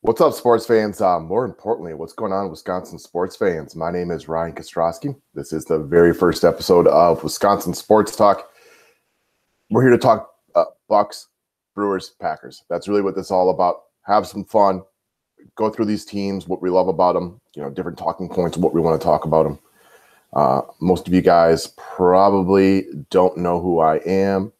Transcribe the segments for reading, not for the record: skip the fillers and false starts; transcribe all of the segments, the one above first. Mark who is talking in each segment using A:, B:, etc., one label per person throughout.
A: What's up, sports fans? More importantly, what's going on, Wisconsin sports fans? My name is Ryan Kostrowski. This is the very first episode of Wisconsin Sports Talk. We're here to talk Bucks, Brewers, Packers. That's really what this is all about. Have some fun, go through these teams, what we love about them, different talking points, what we want to talk about them. Most of you guys probably don't know who I am,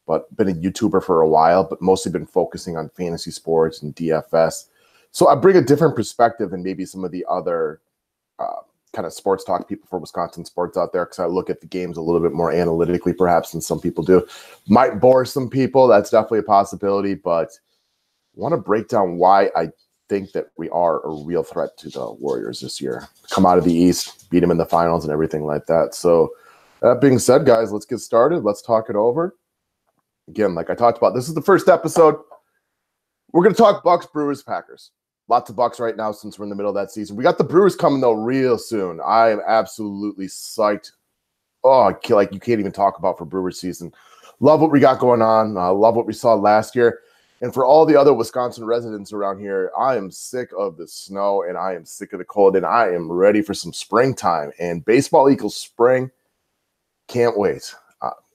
A: but been a YouTuber for a while, but mostly been focusing on fantasy sports and DFS. So I bring a different perspective than maybe some of the other kind of sports talk people for Wisconsin sports out there, because I look at the games a little bit more analytically, perhaps, than some people do. Might bore some people. That's definitely a possibility, but I want to break down why I think that we are a real threat to the Warriors this year. Come out of the East, beat them in the finals and everything like that. So that being said, guys, let's get started. Let's talk it over. Again, like I talked about, this is the first episode. We're going to talk Bucks, Brewers, Packers. Lots of Bucks right now since we're in the middle of that season. We got the Brewers coming, though, real soon. I am absolutely psyched. Oh, like you can't even talk about for Brewers season. Love what we got going on. Love what we saw last year. And for all the other Wisconsin residents around here, I am sick of the snow and I am sick of the cold and I am ready for some springtime. And baseball equals spring. Can't wait.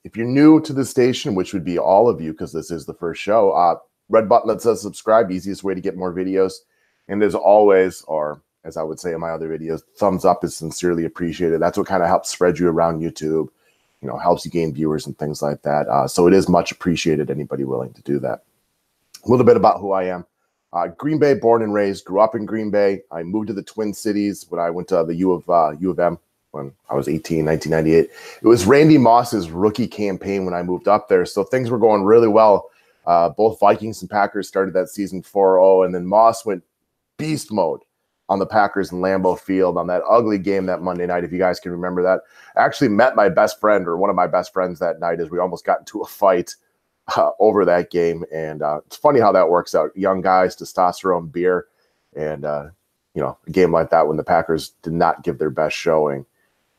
A: If you're new to the station, which would be all of you because this is the first show, red button that says subscribe, easiest way to get more videos. And as always, or as I would say in my other videos, thumbs up is sincerely appreciated. That's what kind of helps spread you around YouTube, helps you gain viewers and things like that. So it is much appreciated, anybody willing to do that. A little bit about who I am. Green Bay, born and raised, grew up in Green Bay. I moved to the Twin Cities when I went to the U of M when I was 18, 1998. It was Randy Moss's rookie campaign when I moved up there. So things were going really well. Both Vikings and Packers started that season 4-0, and then Moss went beast mode on the Packers in Lambeau Field on that ugly game that Monday night, if you guys can remember that. I actually met my best friend, or one of my best friends, that night, as we almost got into a fight over that game. And it's funny how that works out. Young guys, testosterone, beer, and a game like that when the Packers did not give their best showing.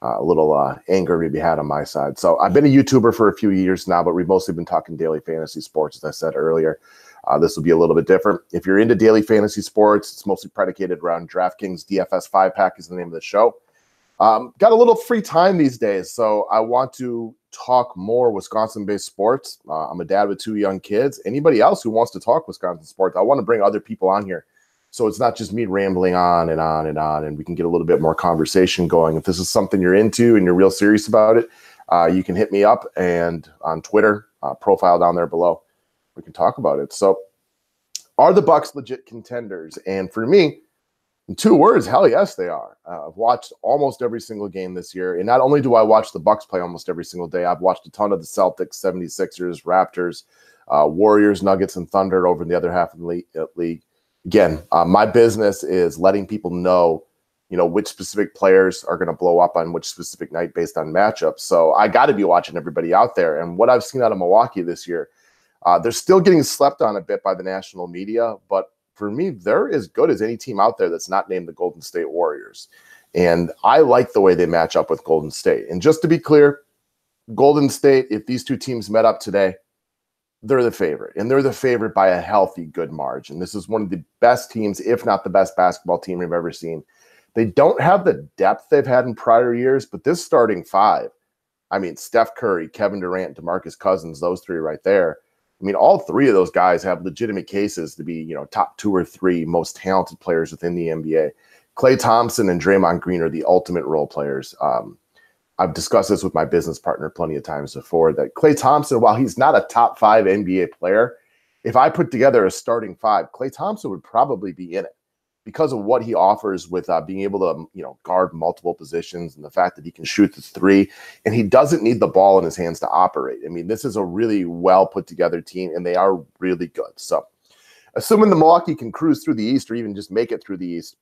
A: A little anger maybe had on my side. So I've been a YouTuber for a few years now, but we've mostly been talking daily fantasy sports, as I said earlier. This will be a little bit different. If you're into daily fantasy sports, it's mostly predicated around DraftKings DFS 5-pack is the name of the show. Got a little free time these days, so I want to talk more Wisconsin-based sports. I'm a dad with 2 young kids. Anybody else who wants to talk Wisconsin sports, I want to bring other people on here. So it's not just me rambling on and on and on, and we can get a little bit more conversation going. If this is something you're into and you're real serious about it, you can hit me up and on Twitter, profile down there below. We can talk about it. So are the Bucks legit contenders? And for me, in 2 words, hell yes, they are. I've watched almost every single game this year. And not only do I watch the Bucks play almost every single day, I've watched a ton of the Celtics, 76ers, Raptors, Warriors, Nuggets, and Thunder over in the other half of the league. Again, my business is letting people know, which specific players are going to blow up on which specific night based on matchups. So I got to be watching everybody out there. And what I've seen out of Milwaukee this year, they're still getting slept on a bit by the national media. But for me, they're as good as any team out there that's not named the Golden State Warriors. And I like the way they match up with Golden State. And just to be clear, Golden State, if these 2 teams met up today, they're the favorite, and they're the favorite by a healthy, good margin. This is one of the best teams, if not the best basketball team we've ever seen. They don't have the depth they've had in prior years, but this starting 5, Steph Curry, Kevin Durant, DeMarcus Cousins, those 3 right there. All 3 of those guys have legitimate cases to be, top 2 or 3 most talented players within the NBA. Klay Thompson and Draymond Green are the ultimate role players. I've discussed this with my business partner plenty of times before, that Klay Thompson, while he's not a top 5 NBA player, if I put together a starting 5, Klay Thompson would probably be in it because of what he offers with being able to, guard multiple positions and the fact that he can shoot the 3, and he doesn't need the ball in his hands to operate. This is a really well put together team, and they are really good. So assuming the Milwaukee can cruise through the East or even just make it through the East,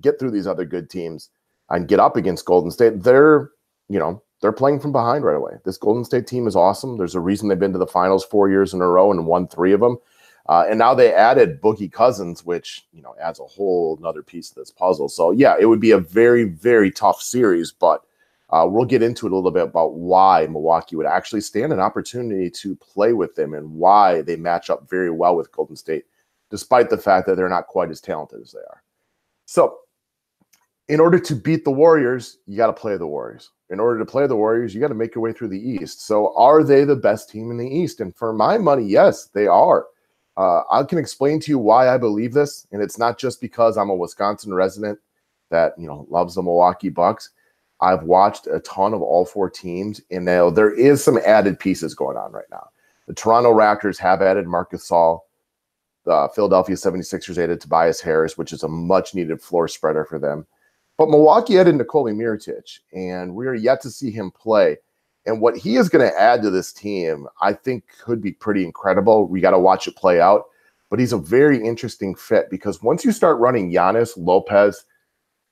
A: get through these other good teams and get up against Golden State, they're playing from behind right away. This Golden State team is awesome. There's a reason they've been to the finals 4 years in a row and won 3 of them. And now they added Boogie Cousins, which, adds a whole another piece to this puzzle. So, yeah, it would be a very, very tough series, but we'll get into it a little bit about why Milwaukee would actually stand an opportunity to play with them and why they match up very well with Golden State despite the fact that they're not quite as talented as they are. So in order to beat the Warriors, you got to play the Warriors. In order to play the Warriors, you got to make your way through the East. So are they the best team in the East? And for my money, yes, they are. I can explain to you why I believe this, and it's not just because I'm a Wisconsin resident that loves the Milwaukee Bucks. I've watched a ton of all four teams, and now there is some added pieces going on right now. The Toronto Raptors have added Marc Gasol. The Philadelphia 76ers added Tobias Harris, which is a much-needed floor spreader for them. But Milwaukee added Nikola Mirotic, and we are yet to see him play. And what he is going to add to this team, I think, could be pretty incredible. We got to watch it play out. But he's a very interesting fit because once you start running Giannis, Lopez,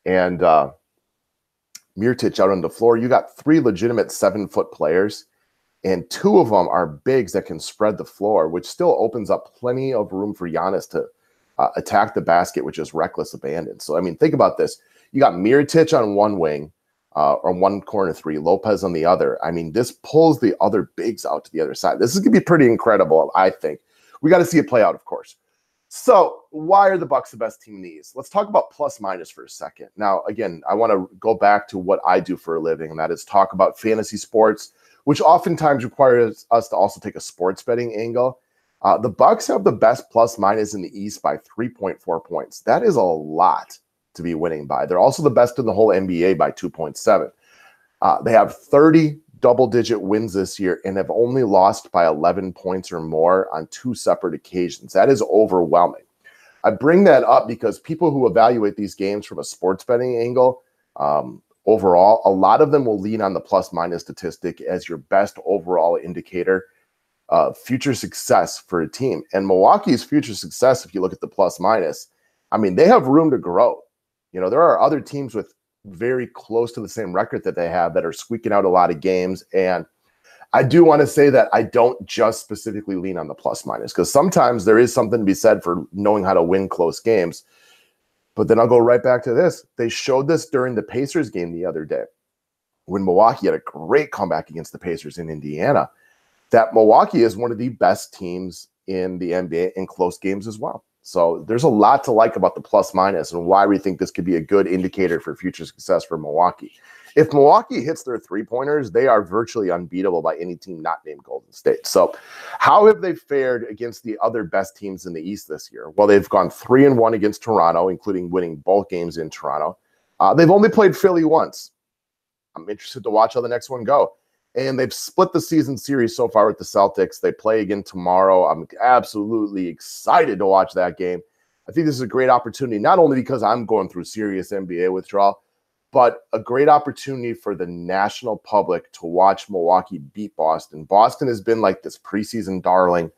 A: and Mirotic out on the floor, you got three legitimate 7-foot players, and two of them are bigs that can spread the floor, which still opens up plenty of room for Giannis to attack the basket with just reckless abandon. So, I mean, think about this. You got Mirotic on one wing, or one corner three, Lopez on the other. I mean, this pulls the other bigs out to the other side. This is going to be pretty incredible, I think. We got to see it play out, of course. So why are the Bucks the best team in the East? Let's talk about plus minus for a second. Now, again, I want to go back to what I do for a living, and that is talk about fantasy sports, which oftentimes requires us to also take a sports betting angle. The Bucks have the best plus minus in the East by 3.4 points. That is a lot to be winning by. They're also the best in the whole NBA by 2.7. They have 30 double-digit wins this year and have only lost by 11 points or more on 2 separate occasions. That is overwhelming. I bring that up because people who evaluate these games from a sports betting angle, overall, a lot of them will lean on the plus-minus statistic as your best overall indicator of future success for a team. And Milwaukee's future success, if you look at the plus-minus, I mean, they have room to grow. There are other teams with very close to the same record that they have that are squeaking out a lot of games. And I do want to say that I don't just specifically lean on the plus minus because sometimes there is something to be said for knowing how to win close games. But then I'll go right back to this. They showed this during the Pacers game the other day when Milwaukee had a great comeback against the Pacers in Indiana, that Milwaukee is one of the best teams in the NBA in close games as well. So there's a lot to like about the plus minus and why we think this could be a good indicator for future success for Milwaukee. If Milwaukee hits their three-pointers, they are virtually unbeatable by any team not named Golden State. So how have they fared against the other best teams in the East this year? Well, they've gone 3-1 against Toronto, including winning both games in Toronto. They've only played Philly once. I'm interested to watch how the next one go. And they've split the season series so far with the Celtics. They play again tomorrow. I'm absolutely excited to watch that game. I think this is a great opportunity, not only because I'm going through serious NBA withdrawal, but a great opportunity for the national public to watch Milwaukee beat Boston. Boston has been like this preseason darling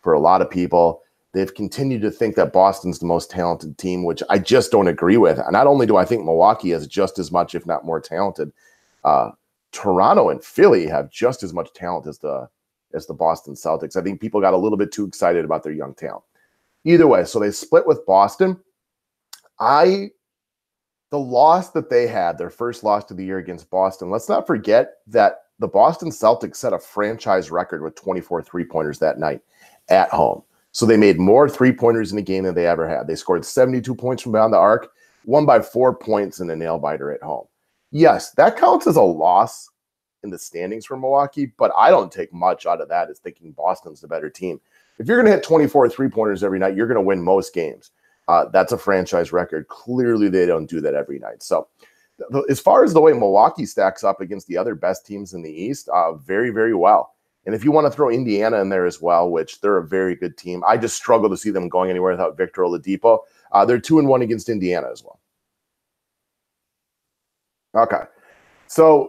A: for a lot of people. They've continued to think that Boston's the most talented team, which I just don't agree with. And not only do I think Milwaukee is just as much, if not more talented, Toronto and Philly have just as much talent as the Boston Celtics. I think people got a little bit too excited about their young talent. Either way, so they split with Boston. The loss that they had, their first loss of the year against Boston, let's not forget that the Boston Celtics set a franchise record with 24 three-pointers that night at home. So they made more three-pointers in a game than they ever had. They scored 72 points from beyond the arc, won by 4 points in a nail-biter at home. Yes, that counts as a loss in the standings for Milwaukee, but I don't take much out of that as thinking Boston's the better team. If you're going to hit 24 three-pointers every night, you're going to win most games. That's a franchise record. Clearly, they don't do that every night. So as far as the way Milwaukee stacks up against the other best teams in the East, very, very well. And if you want to throw Indiana in there as well, which they're a very good team, I just struggle to see them going anywhere without Victor Oladipo. They're 2-1 against Indiana as well. Okay, so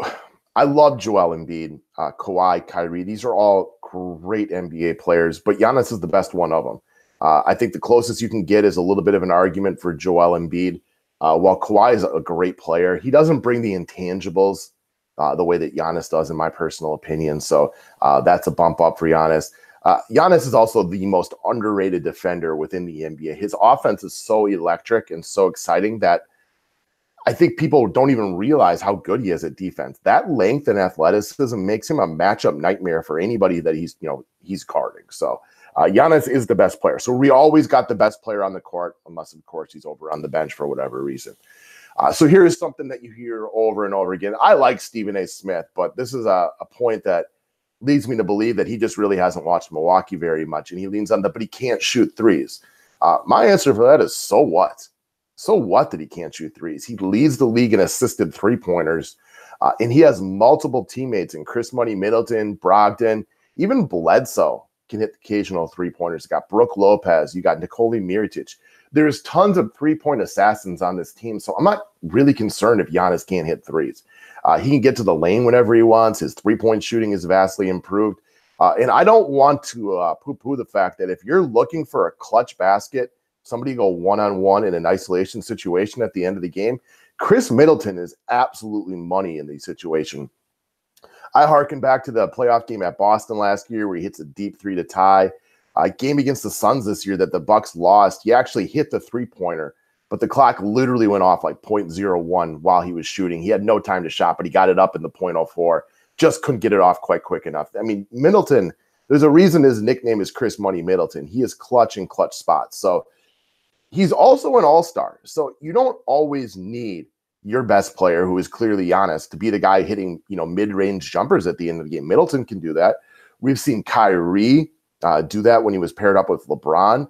A: I love Joel Embiid, Kawhi, Kyrie. These are all great NBA players, but Giannis is the best one of them. I think the closest you can get is a little bit of an argument for Joel Embiid. While Kawhi is a great player, he doesn't bring the intangibles the way that Giannis does, in my personal opinion. So that's a bump up for Giannis. Giannis is also the most underrated defender within the NBA. His offense is so electric and so exciting that I think people don't even realize how good he is at defense. That length and athleticism makes him a matchup nightmare for anybody that he's guarding. So Giannis is the best player. So we always got the best player on the court, unless, of course, he's over on the bench for whatever reason. So here's something that you hear over and over again. I like Stephen A. Smith, but this is a point that leads me to believe that he just really hasn't watched Milwaukee very much, and he leans on that, but he can't shoot threes. My answer for that is, so what? So what that he can't shoot threes? He leads the league in assisted three-pointers, and he has multiple teammates in Chris Money Middleton, Brogdon, even Bledsoe can hit the occasional three-pointers. You got Brook Lopez, you got Nikola Mirotic. There's tons of three-point assassins on this team, so I'm not really concerned if Giannis can't hit threes. He can get to the lane whenever he wants. His three-point shooting is vastly improved. And I don't want to poo-poo the fact that if you're looking for a clutch basket, somebody go one-on-one in an isolation situation at the end of the game, Chris Middleton is absolutely money in these situations. I harken back to the playoff game at Boston last year where he hits a deep three to tie. Game against the Suns this year that the Bucks lost, he actually hit the three-pointer, but the clock literally went off like 0.01 while he was shooting. He had no time to shot, but he got it up in the .04. Just couldn't get it off quite quick enough. I mean, Middleton, there's a reason his nickname is Chris Money Middleton. He is clutch in clutch spots. So he's also an all-star. So you don't always need your best player, who is clearly Giannis, to be the guy hitting, mid-range jumpers at the end of the game. Middleton can do that. We've seen Kyrie do that when he was paired up with LeBron.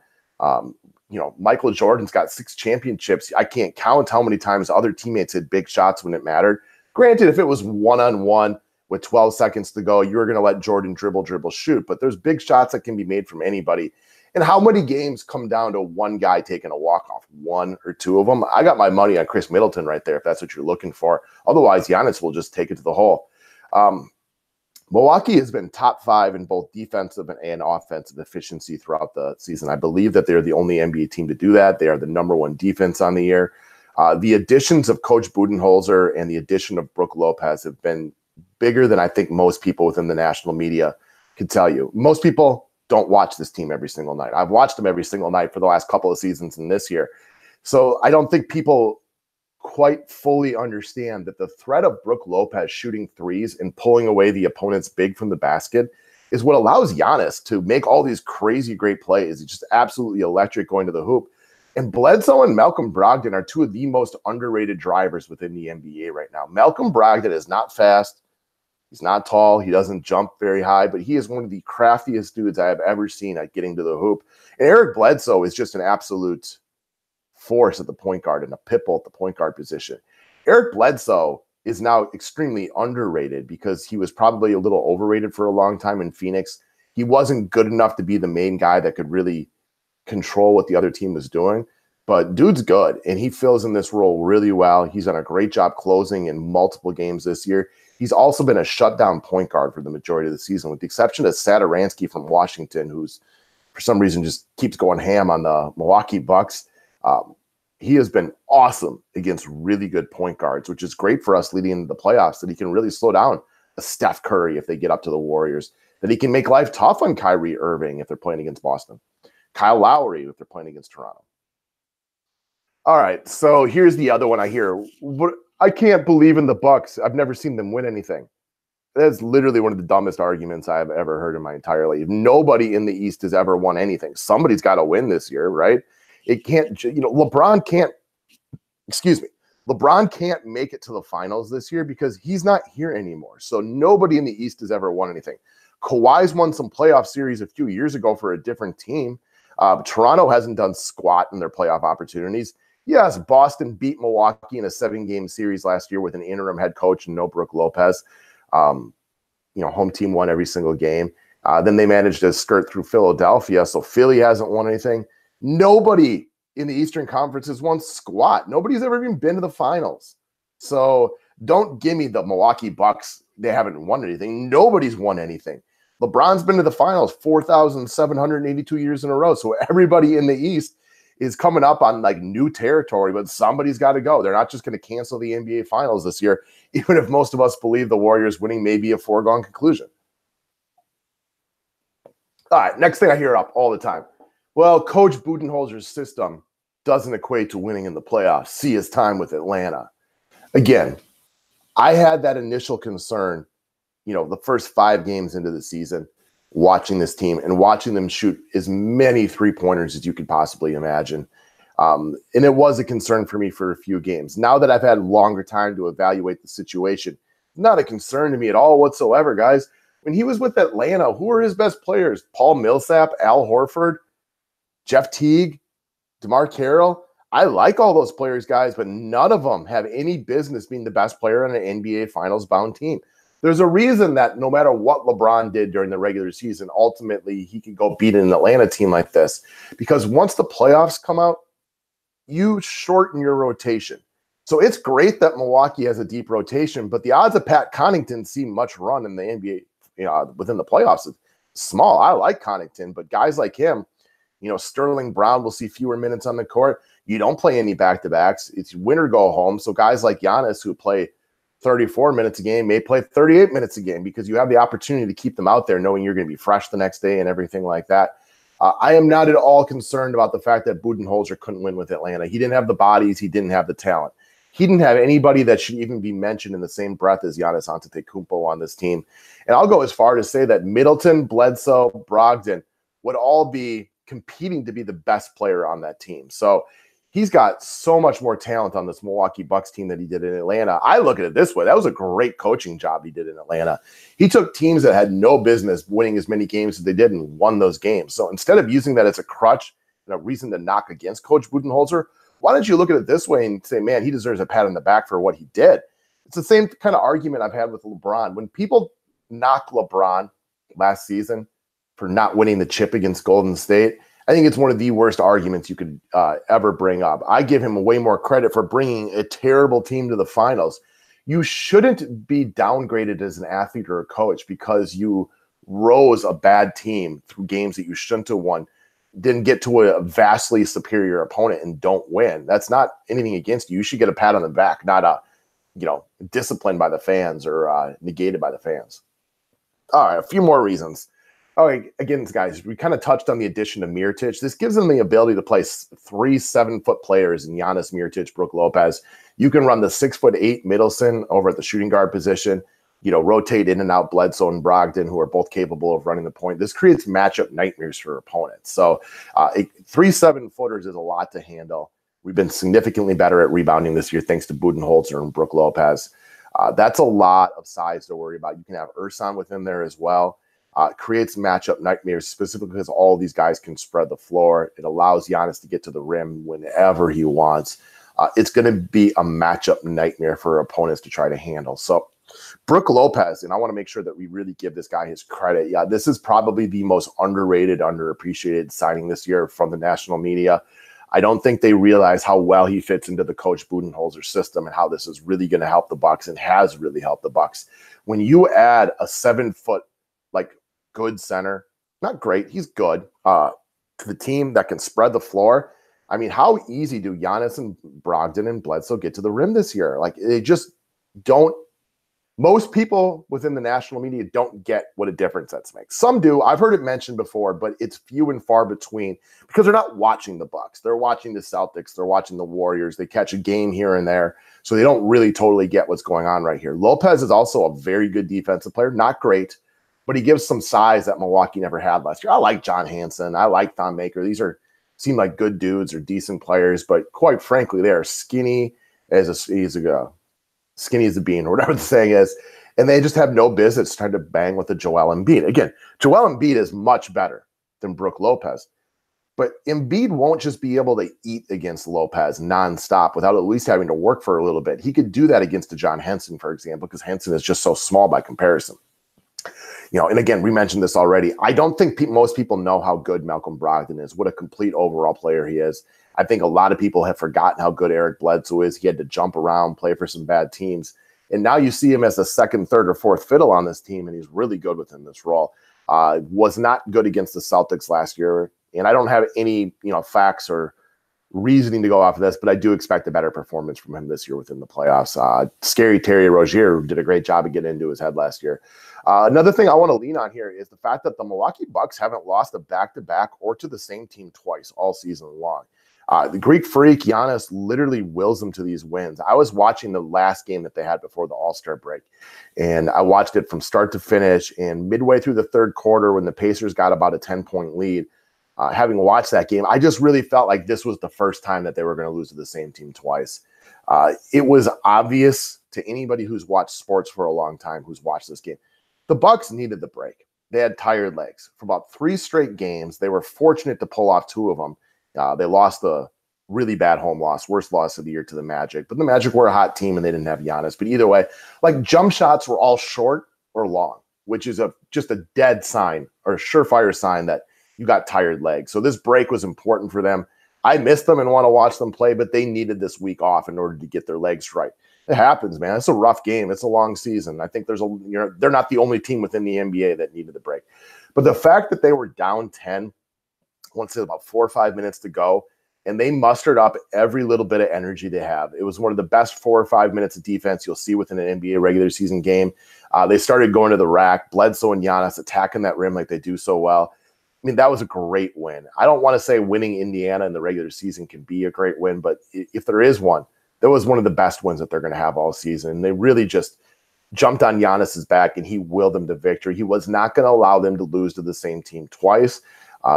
A: Michael Jordan's got 6 championships. I can't count how many times other teammates hit big shots when it mattered. Granted, if it was one-on-one with 12 seconds to go, you're going to let Jordan dribble, shoot. But there's big shots that can be made from anybody. And how many games come down to one guy taking a walk-off? 1 or 2 of them? I got my money on Chris Middleton right there, if that's what you're looking for. Otherwise, Giannis will just take it to the hole. Milwaukee has been top 5 in both defensive and offensive efficiency throughout the season. I believe that they're the only NBA team to do that. They are the number 1 defense on the year. The additions of Coach Budenholzer and the addition of Brook Lopez have been bigger than I think most people within the national media could tell you. Most people don't watch this team every single night. I've watched them every single night for the last couple of seasons and this year. So I don't think people quite fully understand that the threat of Brook Lopez shooting threes and pulling away the opponent's big from the basket is what allows Giannis to make all these crazy great plays. He's just absolutely electric going to the hoop. And Bledsoe and Malcolm Brogdon are 2 of the most underrated drivers within the NBA right now. Malcolm Brogdon is not fast. He's not tall. He doesn't jump very high, but he is one of the craftiest dudes I have ever seen at getting to the hoop. And Eric Bledsoe is just an absolute force at the point guard and a pit bull at the point guard position. Eric Bledsoe is now extremely underrated because he was probably a little overrated for a long time in Phoenix. He wasn't good enough to be the main guy that could really control what the other team was doing, but dude's good, and he fills in this role really well. He's done a great job closing in multiple games this year. He's also been a shutdown point guard for the majority of the season, with the exception of Satoransky from Washington, who's for some reason just keeps going ham on the Milwaukee Bucks. He has been awesome against really good point guards, which is great for us leading into the playoffs, that he can really slow down a Steph Curry if they get up to the Warriors, that he can make life tough on Kyrie Irving if they're playing against Boston, Kyle Lowry if they're playing against Toronto. All right, so here's the other one I hear. I can't believe in the Bucks. I've never seen them win anything. That's literally one of the dumbest arguments I've ever heard in my entire life. Nobody in the East has ever won anything. Somebody's got to win this year, right? It can't, LeBron can't make it to the finals this year because he's not here anymore. So nobody in the East has ever won anything. Kawhi's won some playoff series a few years ago for a different team. Toronto hasn't done squat in their playoff opportunities. Yes, Boston beat Milwaukee in a 7-game series last year with an interim head coach and no Brook Lopez. Home team won every single game. Then they managed to skirt through Philadelphia, so Philly hasn't won anything. Nobody in the Eastern Conference has won squat. Nobody's ever even been to the finals. So don't give me the Milwaukee Bucks. They haven't won anything. Nobody's won anything. LeBron's been to the finals 4,782 years in a row. So everybody in the East is coming up on like new territory, but somebody's got to go. They're not just going to cancel the NBA finals this year, even if most of us believe the Warriors winning may be a foregone conclusion. All right, next thing I hear up all the time. Well, Coach Budenholzer's system doesn't equate to winning in the playoffs. See his time with Atlanta. Again, I had that initial concern, the first 5 games into the season. watching this team and watching them shoot as many three-pointers as you could possibly imagine. And it was a concern for me for a few games. Now that I've had longer time to evaluate the situation, not a concern to me at all whatsoever, guys. When he was with Atlanta, who were his best players? Paul Millsap, Al Horford, Jeff Teague, DeMar Carroll. I like all those players, guys, but none of them have any business being the best player on an NBA Finals-bound team. There's a reason that no matter what LeBron did during the regular season, ultimately he could go beat an Atlanta team like this. Because once the playoffs come out, you shorten your rotation. So it's great that Milwaukee has a deep rotation, but the odds of Pat Connaughton seeing much run in the NBA within the playoffs is small. I like Connaughton, but guys like him, Sterling Brown will see fewer minutes on the court. You don't play any back-to-backs. It's win or go home. So guys like Giannis who play 34 minutes a game may play 38 minutes a game because you have the opportunity to keep them out there knowing you're going to be fresh the next day and everything like that. I am not at all concerned about the fact that Budenholzer couldn't win with Atlanta. He didn't have the bodies. He didn't have the talent. He didn't have anybody that should even be mentioned in the same breath as Giannis Antetokounmpo on this team. And I'll go as far to say that Middleton, Bledsoe, Brogdon would all be competing to be the best player on that team. So he's got so much more talent on this Milwaukee Bucks team than he did in Atlanta. I look at it this way. That was a great coaching job he did in Atlanta. He took teams that had no business winning as many games as they did and won those games. So instead of using that as a crutch and a reason to knock against Coach Budenholzer, why don't you look at it this way and say, man, he deserves a pat on the back for what he did? It's the same kind of argument I've had with LeBron. When people knock LeBron last season for not winning the chip against Golden State, I think it's one of the worst arguments you could ever bring up. I give him way more credit for bringing a terrible team to the finals. You shouldn't be downgraded as an athlete or a coach because you rose a bad team through games that you shouldn't have won, didn't get to a vastly superior opponent and don't win. That's not anything against you. You should get a pat on the back, not disciplined by the fans or negated by the fans. All right, a few more reasons. All right, again, guys, we kind of touched on the addition of Mirotic. This gives them the ability to play 3 7-foot players in Giannis, Mirotic, Brook Lopez. You can run the 6'8" Middleton over at the shooting guard position, rotate in and out Bledsoe and Brogdon, who are both capable of running the point. This creates matchup nightmares for opponents. So 3 7-footers is a lot to handle. We've been significantly better at rebounding this year thanks to Budenholzer and Brook Lopez. That's a lot of size to worry about. You can have Ersan within there as well. Creates matchup nightmares specifically because all these guys can spread the floor. It allows Giannis to get to the rim whenever he wants. It's going to be a matchup nightmare for opponents to try to handle. So Brook Lopez, and I want to make sure that we really give this guy his credit. Yeah, this is probably the most underrated, underappreciated signing this year from the national media. I don't think they realize how well he fits into the Coach Budenholzer system and how this is really going to help the Bucks and has really helped the Bucks. When you add a 7-foot, good center, not great, he's good, to the team that can spread the floor. I mean, how easy do Giannis and Brogdon and Bledsoe get to the rim this year? They just don't. Most people within the national media don't get what a difference that makes. Some do. I've heard it mentioned before, but it's few and far between because they're not watching the Bucks. They're watching the Celtics. They're watching the Warriors. They catch a game here and there, so they don't really totally get what's going on right here. Lopez is also a very good defensive player, not great, but he gives some size that Milwaukee never had last year. I like John Hanson. I like Thon Maker. These seem like good dudes or decent players, but quite frankly, they are skinny as a bean or whatever the saying is, and they just have no business trying to bang with the Joel Embiid. Again, Joel Embiid is much better than Brook Lopez, but Embiid won't just be able to eat against Lopez nonstop without at least having to work for a little bit. He could do that against a John Henson, for example, because Henson is just so small by comparison. And again, we mentioned this already. I don't think most people know how good Malcolm Brogdon is, what a complete overall player he is. I think a lot of people have forgotten how good Eric Bledsoe is. He had to jump around, play for some bad teams. And now you see him as the second, third, or fourth fiddle on this team, and he's really good within this role. Was not good against the Celtics last year. And I don't have any facts or reasoning to go off of this, but I do expect a better performance from him this year within the playoffs. Scary Terry Rozier did a great job of getting into his head last year. Another thing I want to lean on here is the fact that the Milwaukee Bucks haven't lost a back-to-back or to the same team twice all season long. The Greek Freak, Giannis, literally wills them to these wins. I was watching the last game that they had before the All-Star break, and I watched it from start to finish. And midway through the third quarter, when the Pacers got about a 10-point lead, having watched that game, I just really felt like this was the first time that they were going to lose to the same team twice. It was obvious to anybody who's watched sports for a long time, who's watched this game. The Bucks needed the break. They had tired legs. For about 3 straight games, they were fortunate to pull off 2 of them. They lost a really bad home loss, worst loss of the year to the Magic. But the Magic were a hot team, and they didn't have Giannis. But either way, like, jump shots were all short or long, which is just a dead sign or a surefire sign that you got tired legs. So this break was important for them. I missed them and want to watch them play, but they needed this week off in order to get their legs right. It happens, man. It's a rough game. It's a long season. I think they're not the only team within the NBA that needed the break. But the fact that they were down 10, once it about 4 or 5 minutes to go, and they mustered up every little bit of energy they have. It was one of the best 4 or 5 minutes of defense you'll see within an NBA regular season game. They started going to the rack, Bledsoe and Giannis attacking that rim like they do so well. I mean, that was a great win. I don't want to say winning Indiana in the regular season can be a great win, but if there is one, that was one of the best wins that they're going to have all season. They really just jumped on Giannis's back, and he willed them to victory. He was not going to allow them to lose to the same team twice.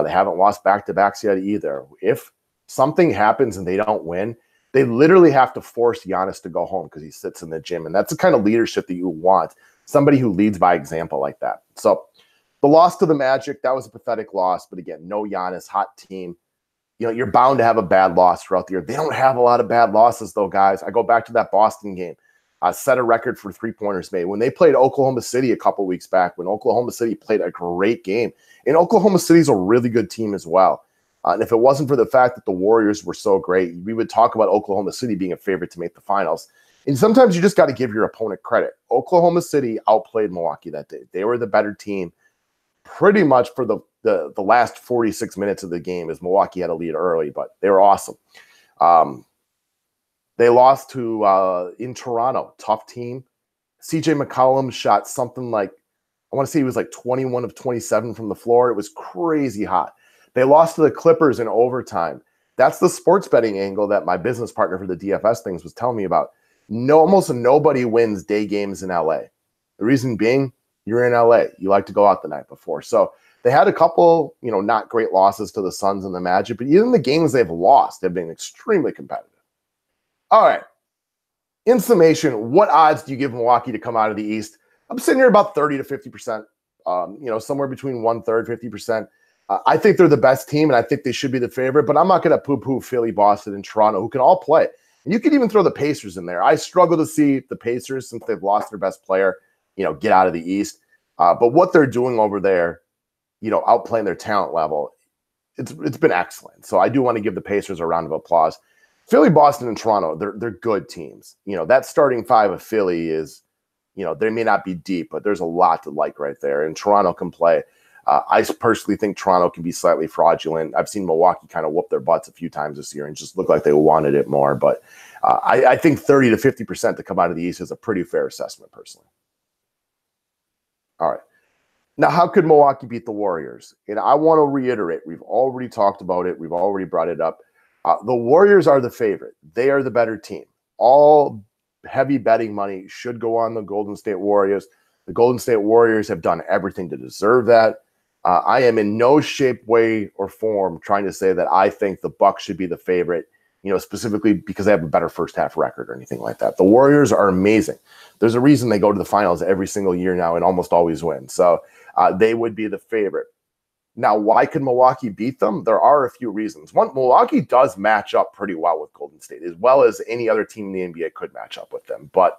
A: They haven't lost back-to-backs yet either. If something happens and they don't win, they literally have to force Giannis to go home because he sits in the gym. And that's the kind of leadership that you want, somebody who leads by example like that. So the loss to the Magic, that was a pathetic loss. But again, no Giannis, hot team. You know, you're bound to have a bad loss throughout the year. They don't have a lot of bad losses, though, guys. I go back to that Boston game. Set a record for three-pointers made. When they played Oklahoma City a couple weeks back, when Oklahoma City played a great game, and Oklahoma City's a really good team as well. And if it wasn't for the fact that the Warriors were so great, we would talk about Oklahoma City being a favorite to make the finals. And sometimes you just got to give your opponent credit. Oklahoma City outplayed Milwaukee that day. They were the better team pretty much for the last 46 minutes of the game, as Milwaukee had a lead early, but they were awesome. They lost to in Toronto, tough team. CJ McCollum shot something like, I want to say he was like 21 of 27 from the floor. It was crazy hot. They lost to the Clippers in overtime. That's the sports betting angle that my business partner for the DFS things was telling me about. Almost nobody wins day games in LA. The reason being, you're in LA. You like to go out the night before. So they had a couple, not great losses to the Suns and the Magic, but even the games they've lost have been extremely competitive. All right. In summation, what odds do you give Milwaukee to come out of the East? I'm sitting here about 30 to 50%, somewhere between 1/3, 50%. I think they're the best team, and I think they should be the favorite, but I'm not going to poo-poo Philly, Boston, and Toronto, who can all play. And you could even throw the Pacers in there. I struggle to see the Pacers, since they've lost their best player, get out of the East. But what they're doing over there, outplaying their talent level, it's been excellent. So I do want to give the Pacers a round of applause. Philly, Boston, and Toronto, they're good teams. That starting five of Philly is, they may not be deep, but there's a lot to like right there. And Toronto can play. I personally think Toronto can be slightly fraudulent. I've seen Milwaukee kind of whoop their butts a few times this year and just look like they wanted it more. But I think 30 to 50% to come out of the East is a pretty fair assessment, personally. All right. Now, how could Milwaukee beat the Warriors? And I want to reiterate, we've already talked about it. We've already brought it up. The Warriors are the favorite. They are the better team. All heavy betting money should go on the Golden State Warriors. The Golden State Warriors have done everything to deserve that. I am in no shape, way, or form trying to say that I think the Bucks should be the favorite, specifically because they have a better first half record or anything like that. The Warriors are amazing. There's a reason they go to the finals every single year now and almost always win. So they would be the favorite. Now, why could Milwaukee beat them? There are a few reasons. One, Milwaukee does match up pretty well with Golden State, as well as any other team in the NBA could match up with them. But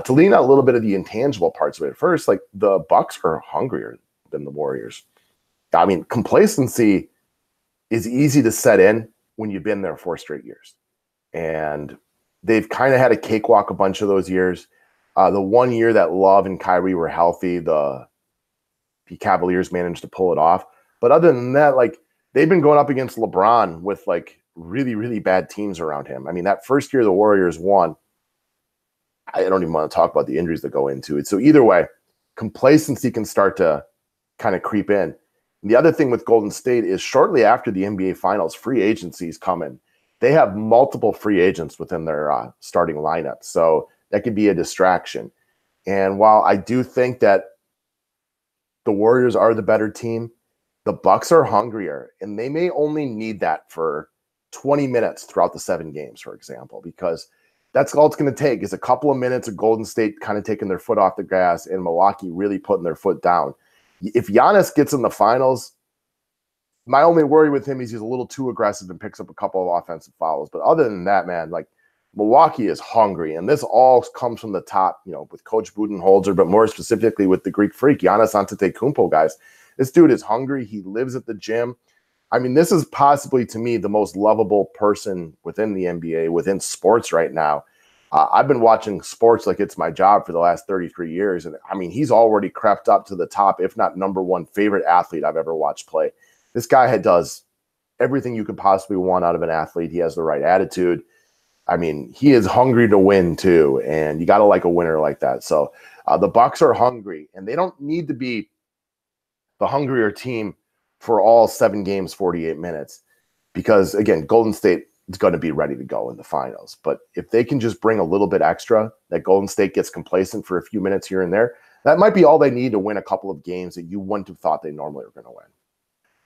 A: to lean out a little bit of the intangible parts of it, first, like, the Bucks are hungrier than the Warriors. I mean, complacency is easy to set in when you've been there 4 straight years. And they've kind of had a cakewalk a bunch of those years. The one year that Love and Kyrie were healthy, the Cavaliers managed to pull it off. But other than that, they've been going up against LeBron with, really, really bad teams around him. I mean, that first year the Warriors won, I don't even want to talk about the injuries that go into it. So either way, complacency can start to kind of creep in. And the other thing with Golden State is shortly after the NBA Finals, free agency is coming. they have multiple free agents within their starting lineup. So that could be a distraction. And while I do think that the Warriors are the better team, the Bucks are hungrier, and they may only need that for 20 minutes throughout the 7 games, for example, because that's all it's going to take is a couple of minutes of Golden State kind of taking their foot off the gas and Milwaukee really putting their foot down. If Giannis gets in the finals, my only worry with him is he's a little too aggressive and picks up a couple of offensive fouls. But other than that, man, like Milwaukee is hungry, and this all comes from the top, with Coach Budenholzer, but more specifically with the Greek Freak, Giannis Antetokounmpo, guys. This dude is hungry. He lives at the gym. I mean, this is possibly, to me, the most lovable person within the NBA, within sports right now. I've been watching sports like it's my job for the last 33 years. And, I mean, he's already crept up to the top, if not number one favorite athlete I've ever watched play. This guy does everything you could possibly want out of an athlete. He has the right attitude. I mean, he is hungry to win, too. And you got to like a winner like that. So the Bucks are hungry, and they don't need to be the hungrier team for all 7 games, 48 minutes, because again, Golden State is going to be ready to go in the finals. But if they can just bring a little bit extra, that Golden State gets complacent for a few minutes here and there, that might be all they need to win a couple of games that you wouldn't have thought they normally were going to win.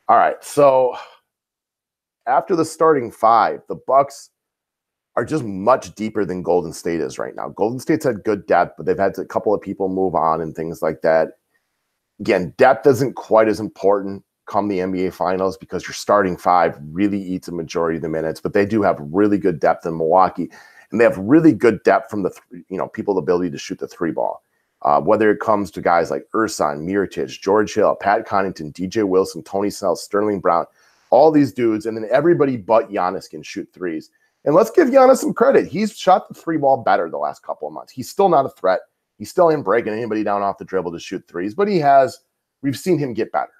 A: All right. So after the starting 5, the Bucks are just much deeper than Golden State is right now. Golden State's had good depth, but they've had a couple of people move on and things like that. Again, depth isn't quite as important come the NBA Finals because your starting 5 really eats a majority of the minutes, but they do have really good depth in Milwaukee, and they have really good depth from the people ability to shoot the 3 ball. Whether it comes to guys like Ersan, Mirotic, George Hill, Pat Connaughton, DJ Wilson, Tony Snell, Sterling Brown, all these dudes, and then everybody but Giannis can shoot threes. And let's give Giannis some credit. He's shot the 3 ball better the last couple of months. He's still not a threat. He's still ain't breaking anybody down off the dribble to shoot threes, but we've seen him get better.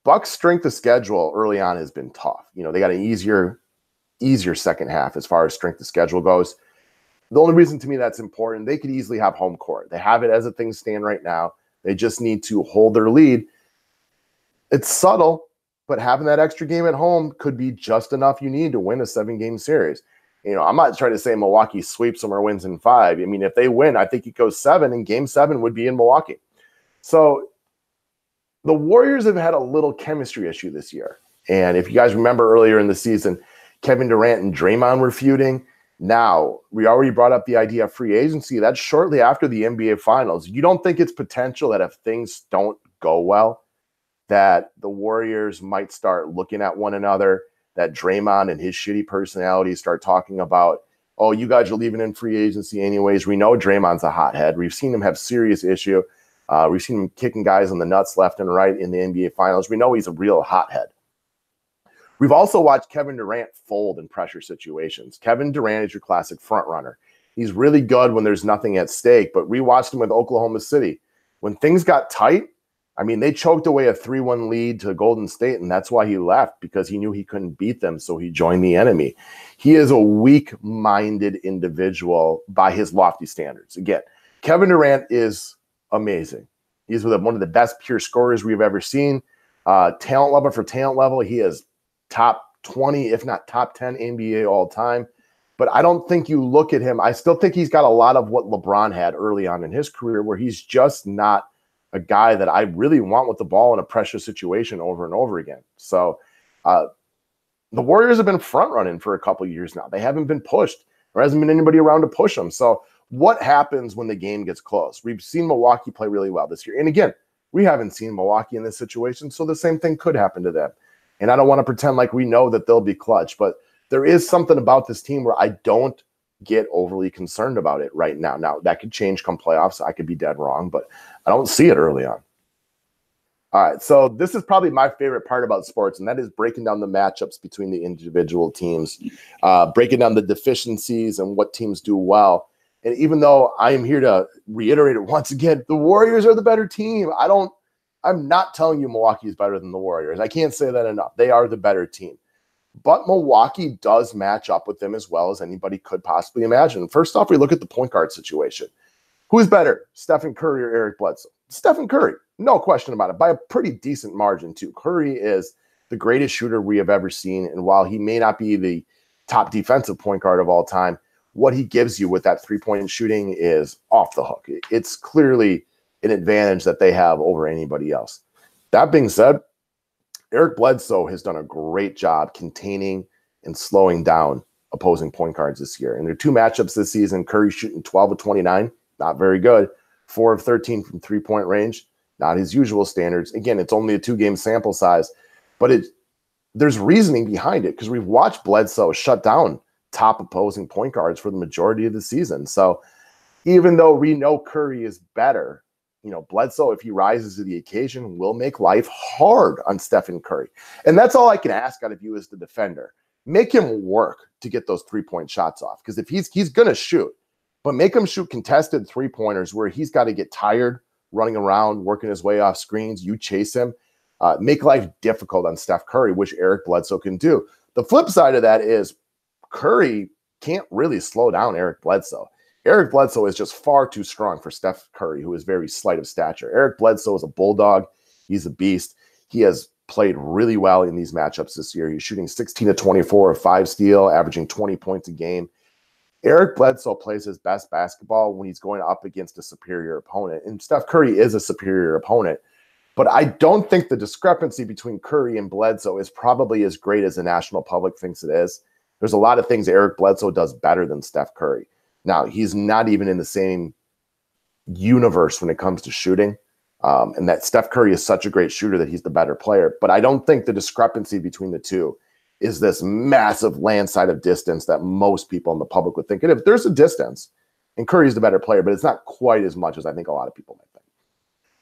A: Bucks' strength of schedule early on has been tough. They got an easier second half as far as strength of schedule goes. The only reason to me that's important, they could easily have home court. They have it as things stand right now. They just need to hold their lead. It's subtle, but having that extra game at home could be just enough you need to win a 7-game series. I'm not trying to say Milwaukee sweeps them or wins in 5. I mean, if they win, I think it goes 7, and game 7 would be in Milwaukee. So the Warriors have had a little chemistry issue this year. And if you guys remember earlier in the season, Kevin Durant and Draymond were feuding. Now, we already brought up the idea of free agency. That's shortly after the NBA Finals. You don't think it's potential that if things don't go well, that the Warriors might start looking at one another, that Draymond and his shitty personality start talking about, oh, you guys are leaving in free agency anyways. We know Draymond's a hothead. We've seen him have serious issue. We've seen him kicking guys in the nuts left and right in the NBA Finals. We know he's a real hothead. We've also watched Kevin Durant fold in pressure situations. Kevin Durant is your classic front runner. He's really good when there's nothing at stake, but we watched him with Oklahoma City. When things got tight, I mean, they choked away a 3-1 lead to Golden State, and that's why he left, because he knew he couldn't beat them, so he joined the enemy. He is a weak-minded individual by his lofty standards. Again, Kevin Durant is amazing. He's one of the best pure scorers we've ever seen. Talent level for talent level, he is top 20, if not top 10 NBA all time. But I don't think you look at him. I still think he's got a lot of what LeBron had early on in his career, where he's just not a guy that I really want with the ball in a pressure situation over and over again. So the Warriors have been front running for a couple of years now. They haven't been pushed. There hasn't been anybody around to push them. So what happens when the game gets close? We've seen Milwaukee play really well this year. And again, we haven't seen Milwaukee in this situation, so the same thing could happen to them. And I don't want to pretend like we know that they'll be clutch, but there is something about this team where I don't get overly concerned about it right now. Now, that could change come playoffs. I could be dead wrong, but I don't see it early on. All right, so this is probably my favorite part about sports, and that is breaking down the matchups between the individual teams, breaking down the deficiencies and what teams do well. And even though I am here to reiterate it once again, the Warriors are the better team. I'm not telling you Milwaukee is better than the Warriors. I can't say that enough. They are the better team. But Milwaukee does match up with them as well as anybody could possibly imagine. First off, we look at the point guard situation. Who's better, Stephen Curry or Eric Bledsoe? Stephen Curry, no question about it, by a pretty decent margin too. Curry is the greatest shooter we have ever seen. And while he may not be the top defensive point guard of all time, what he gives you with that three-point shooting is off the hook. It's clearly an advantage that they have over anybody else. That being said, Eric Bledsoe has done a great job containing and slowing down opposing point guards this year. And there are two matchups this season. Curry shooting 12 of 29, not very good. 4 of 13 from three-point range, not his usual standards. Again, it's only a 2-game sample size, but there's reasoning behind it because we've watched Bledsoe shut down top opposing point guards for the majority of the season. So even though we know Curry is better, Bledsoe, if he rises to the occasion, will make life hard on Stephen Curry. And that's all I can ask out of you as the defender. Make him work to get those three-point shots off. Because if he's going to shoot, but make him shoot contested three-pointers where he's got to get tired running around, working his way off screens, you chase him. Make life difficult on Steph Curry, which Eric Bledsoe can do. The flip side of that is Curry can't really slow down Eric Bledsoe. Eric Bledsoe is just far too strong for Steph Curry, who is very slight of stature. Eric Bledsoe is a bulldog. He's a beast. He has played really well in these matchups this year. He's shooting 16 of 24, a 5 steal, averaging 20 points a game. Eric Bledsoe plays his best basketball when he's going up against a superior opponent. And Steph Curry is a superior opponent. But I don't think the discrepancy between Curry and Bledsoe is probably as great as the national public thinks it is. There's a lot of things Eric Bledsoe does better than Steph Curry. Now, he's not even in the same universe when it comes to shooting. And that Steph Curry is such a great shooter that he's the better player. But I don't think the discrepancy between the two is this massive landslide of distance that most people in the public would think. And if there's a distance, and Curry's the better player, but it's not quite as much as I think a lot of people might think.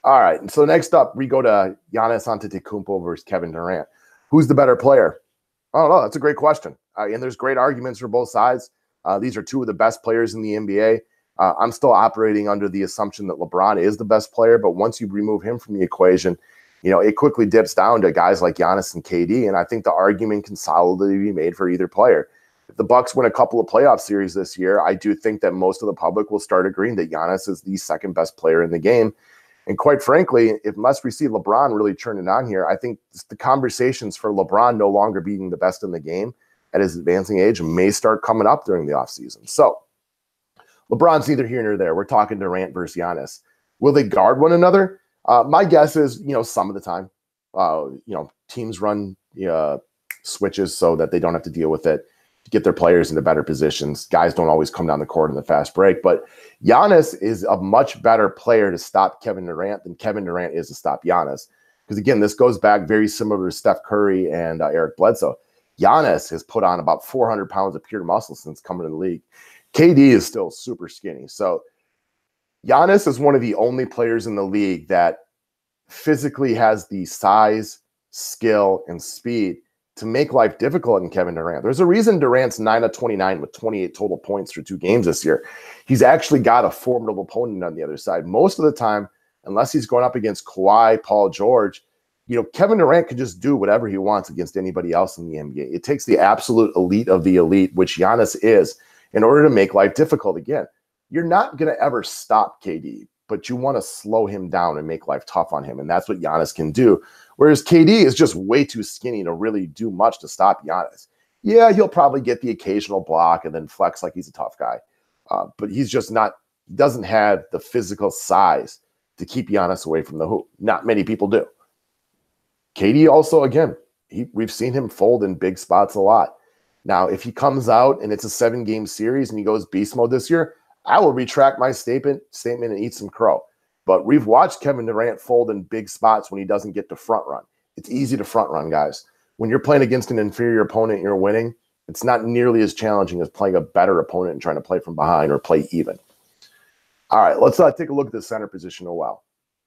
A: All right, and so next up, we go to Giannis Antetokounmpo versus Kevin Durant. Who's the better player? I don't know. That's a great question. And there's great arguments for both sides. These are two of the best players in the NBA. I'm still operating under the assumption that LeBron is the best player, but once you remove him from the equation, it quickly dips down to guys like Giannis and KD, and I think the argument can solidly be made for either player. If the Bucks win a couple of playoff series this year, I do think that most of the public will start agreeing that Giannis is the second best player in the game. And quite frankly, unless we see LeBron really turn it on here, I think the conversations for LeBron no longer being the best in the game at his advancing age may start coming up during the offseason. So LeBron's neither here nor there. We're talking Durant versus Giannis. Will they guard one another? My guess is, some of the time, teams run switches so that they don't have to deal with it to get their players into better positions. Guys don't always come down the court in the fast break, but Giannis is a much better player to stop Kevin Durant than Kevin Durant is to stop Giannis. Because again, this goes back very similar to Steph Curry and Eric Bledsoe. Giannis has put on about 400 pounds of pure muscle since coming to the league. KD is still super skinny. So Giannis is one of the only players in the league that physically has the size, skill, and speed to make life difficult in Kevin Durant. There's a reason Durant's 9 of 29 with 28 total points through 2 games this year. He's actually got a formidable opponent on the other side. Most of the time, unless he's going up against Kawhi, Paul George, Kevin Durant could just do whatever he wants against anybody else in the NBA. It takes the absolute elite of the elite, which Giannis is, in order to make life difficult. Again, you're not going to ever stop KD, but you want to slow him down and make life tough on him. And that's what Giannis can do. Whereas KD is just way too skinny to really do much to stop Giannis. Yeah, he'll probably get the occasional block and then flex like he's a tough guy. But he's just not, he doesn't have the physical size to keep Giannis away from the hoop. Not many people do. KD also, again, we've seen him fold in big spots a lot. Now, if he comes out and it's a 7-game series and he goes beast mode this year, I will retract my statement and eat some crow. But we've watched Kevin Durant fold in big spots when he doesn't get to front run. It's easy to front run, guys. When you're playing against an inferior opponent and you're winning, it's not nearly as challenging as playing a better opponent and trying to play from behind or play even. All right, let's take a look at the center position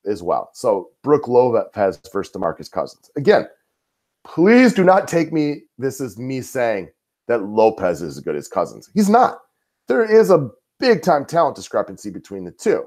A: as well. So Brook Lopez versus DeMarcus Cousins. Again, please do not take this as me saying that Lopez is as good as Cousins. He's not. There is a big-time talent discrepancy between the two.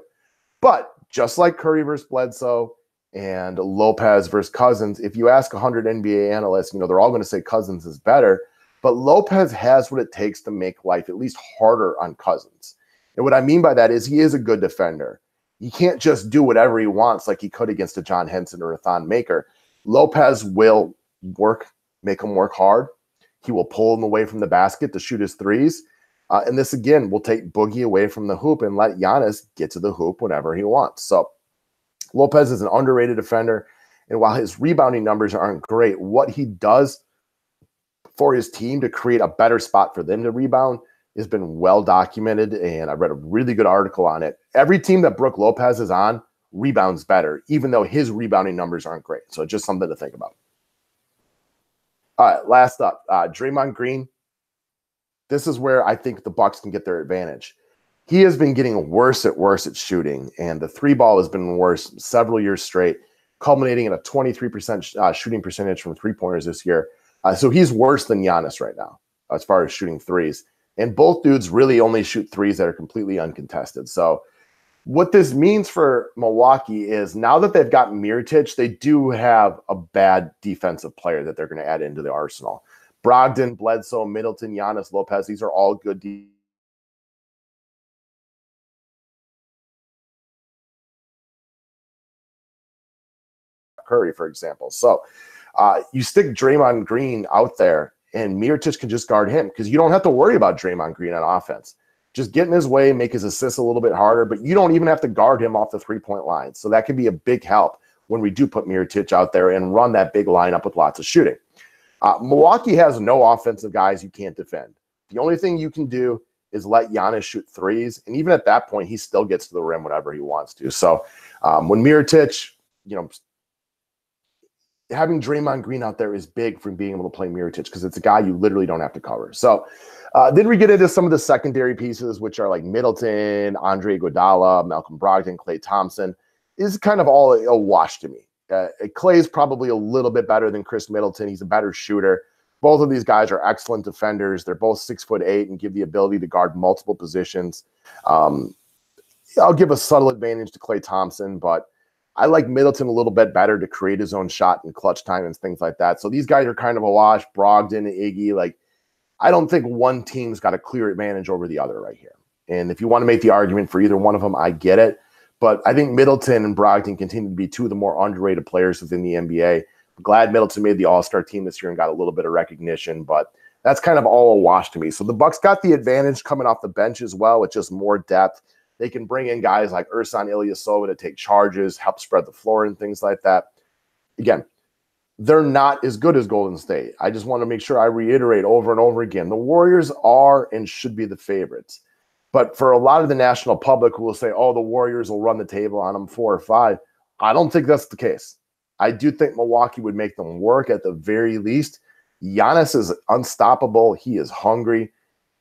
A: But just like Curry versus Bledsoe and Lopez versus Cousins, if you ask 100 NBA analysts, they're all going to say Cousins is better. But Lopez has what it takes to make life at least harder on Cousins. And what I mean by that is he is a good defender. He can't just do whatever he wants like he could against a John Henson or a Thon Maker. Lopez will make him work hard. He will pull him away from the basket to shoot his threes. And this, again, will take Boogie away from the hoop and let Giannis get to the hoop whenever he wants. So Lopez is an underrated defender. And while his rebounding numbers aren't great, what he does for his team to create a better spot for them to rebound has been well documented. And I read a really good article on it. Every team that Brook Lopez is on rebounds better, even though his rebounding numbers aren't great. So just something to think about. All right, last up, Draymond Green. This is where I think the Bucks can get their advantage. He has been getting worse at shooting, and the three ball has been worse several years straight, culminating in a 23% shooting percentage from three-pointers this year. So he's worse than Giannis right now as far as shooting threes. And both dudes really only shoot threes that are completely uncontested. So what this means for Milwaukee is now that they've got Mirotic, they do have a bad defensive player that they're going to add into the arsenal. Brogdon, Bledsoe, Middleton, Giannis, Lopez, these are all good Curry, for example. So you stick Draymond Green out there, and Mirotic can just guard him because you don't have to worry about Draymond Green on offense. Just get in his way, make his assists a little bit harder, but you don't even have to guard him off the three-point line. So that can be a big help when we do put Mirotic out there and run that big lineup with lots of shooting. Milwaukee has no offensive guys you can't defend. The only thing you can do is let Giannis shoot threes, and even at that point, he still gets to the rim whenever he wants to. So when Mirotic, having Draymond Green out there is big from being able to play Mirotic because it's a guy you literally don't have to cover. So then we get into some of the secondary pieces, which are like Middleton, Andre Iguodala, Malcolm Brogdon, Klay Thompson. Is kind of all a wash to me. Klay is probably a little bit better than Chris Middleton. He's a better shooter. Both of these guys are excellent defenders. They're both 6'8" and give the ability to guard multiple positions. I'll give a subtle advantage to Klay Thompson, but I like Middleton a little bit better to create his own shot in clutch time and things like that. So these guys are kind of a wash. Brogdon, Iggy, I don't think one team's got a clear advantage over the other right here. And if you want to make the argument for either one of them, I get it. But I think Middleton and Brogdon continue to be two of the more underrated players within the NBA. I'm glad Middleton made the All-Star team this year and got a little bit of recognition, but that's kind of all a wash to me. So the Bucks got the advantage coming off the bench as well with just more depth. They can bring in guys like Ersan Ilyasova to take charges, help spread the floor and things like that. Again, they're not as good as Golden State. I just want to make sure I reiterate over and over again. The Warriors are and should be the favorites. But for a lot of the national public who will say, oh, the Warriors will run the table on them 4 or 5, I don't think that's the case. I do think Milwaukee would make them work at the very least. Giannis is unstoppable. He is hungry.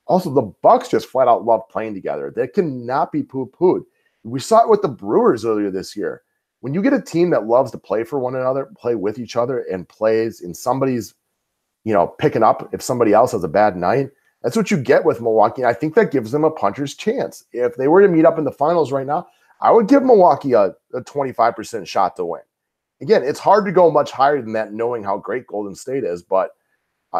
A: Also, the Bucks just flat out love playing together. That cannot be poo-pooed. We saw it with the Brewers earlier this year. When you get a team that loves to play for one another, play with each other, and plays in somebody's, picking up if somebody else has a bad night, that's what you get with Milwaukee. And I think that gives them a puncher's chance. If they were to meet up in the finals right now, I would give Milwaukee a 25% shot to win. Again, it's hard to go much higher than that knowing how great Golden State is, but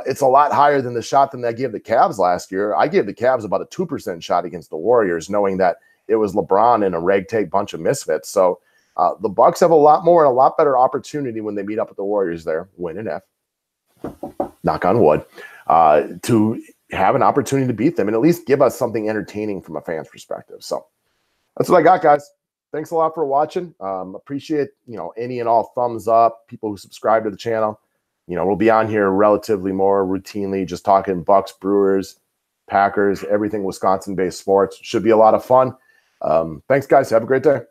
A: it's a lot higher than the shot than I gave the Cavs last year. I gave the Cavs about a 2% shot against the Warriors, knowing that it was LeBron and a ragtag bunch of misfits. So the Bucks have a lot more and a lot better opportunity when they meet up with the Warriors there, win and F, knock on wood, to have an opportunity to beat them and at least give us something entertaining from a fan's perspective. So that's what I got, guys. Thanks a lot for watching. Appreciate, any and all thumbs up, people who subscribe to the channel. We'll be on here relatively more routinely, just talking Bucks, Brewers, Packers, everything Wisconsin-based sports. Should be a lot of fun. Thanks, guys. Have a great day.